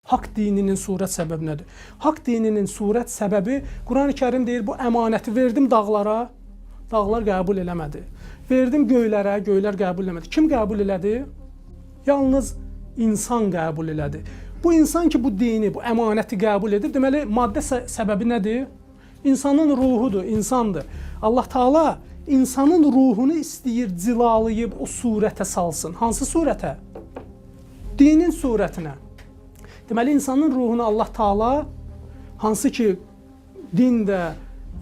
haqq dininin surət səbəbi nədir? Haqq dininin surət səbəbi Quran-ı Kərim deyir, bu əmanəti verdim dağlara, dağlar qəbul eləmədi. Verdim göylərə, göylər qəbul eləmədi. Kim qəbul elədi? Yalnız insan qəbul elədi. Bu insan ki, bu dini, bu əmanəti qəbul edir, deməli, maddə səbəbi nədir? İnsanın ruhudur, insandır. Allah Taala insanın ruhunu istəyir cilalayıb o surətə salsın. Hansı surətə? Dinin surətinə. Deməli, insanın ruhunu Allah Taala, hansı ki, din də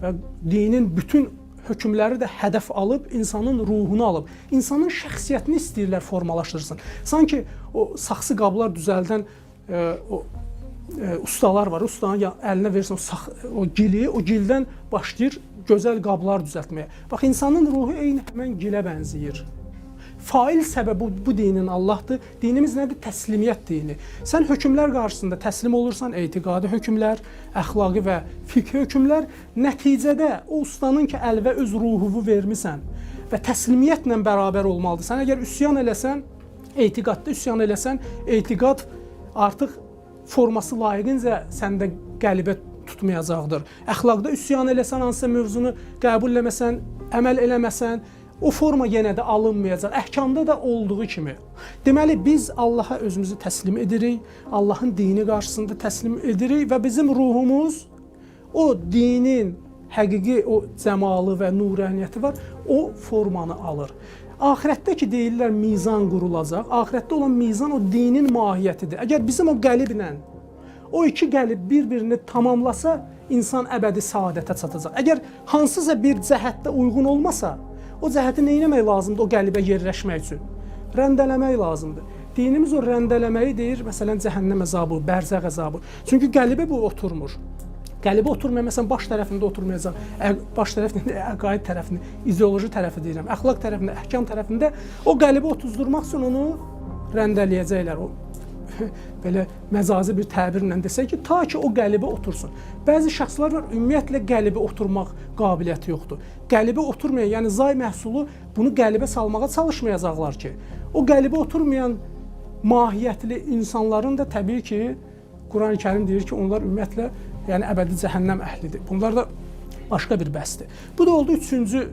və dinin bütün hökmləri də hədəf alıb, insanın ruhunu alıb, insanın şəxsiyyətini istəyirlər formalaşdırsın. Sanki o saxsı qablar düzəldən ustalar var. Ustanın əlinə versin o gili, o gildən başlayır gözəl qablar düzəltməyə. Bax, insanın ruhu eyni həmən gilə bənzəyir. Fail səbəbi bu dinin Allahdır. Dinimiz nədir? Təslimiyyət dini. Sən hökmlər qarşısında təslim olursan, etiqadi hökmlər, əxlaqi və fiqhi hökmlər, nəticədə o ustanın ki, əlvə öz ruhuvu vermisən və təslimiyyətlə bərabər olmalıdır. Sən əgər üsyan eləsən, etiqadda üsyan eləsən, etiqad artıq forması layiqincə səndə qəlibə tutmayacaqdır. Əxlaqda üsyan eləsən, hansısa mövzunu qəbul eləməsən, əməl eləməsən, o forma yenə də alınmayacaq. Əhkamda da olduğu kimi. Deməli, biz Allaha özümüzü təslim edirik, Allahın dini qarşısında təslim edirik və bizim ruhumuz o dinin həqiqi, o cəmalı və nuraniyyəti var, o formanı alır. Axirətdə ki, deyirlər, mizan qurulacaq. Axirətdə olan mizan o dinin mahiyyətidir. Əgər bizim o qəliblə, o iki qəlib bir-birini tamamlasa, insan əbədi saadətə çatacaq. Əgər hansısa bir cəhətdə uyğun olmasa, o cəhəti nə etmək lazımdır o qəlibə yerləşmək üçün? Rəndələmək lazımdır. Dinimiz o rəndələməyi deyir, məsələn, cəhənnəm əzabı, bərzəq əzabı. Çünki qəlibə bu oturmur. Qəlibə oturmaya, məsələn, baş tərəfində oturmayacaq. Baş tərəfində, əqaid tərəfində, ideoloji tərəfi deyirəm, əxlaq tərəfində, əhkam tərəfində o qəlibə otuzdurmaq üçün onu rəndələyəcəklər. O belə məcazi bir təbirlə desək ki, ta ki o qəlibə otursun. Bəzi şəxslər var, ümumiyyətlə qəlibə oturmaq qabiliyyəti yoxdur. Qəlibə oturmayan, yəni zay məhsulu bunu qəlibə salmağa çalışmayacaqlar ki. O qəlibə oturmayan mahiyyətli insanların da təbii ki, Quran-ı Kərim deyir ki, onlar ümumiyyətlə yəni əbədi cəhənnəm əhlidir. Bunlar da başqa bir bəhsdir. Bu da oldu üçüncü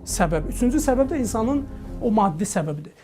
səbəb. Üçüncü səbəb də insanın o maddi səbəbidir.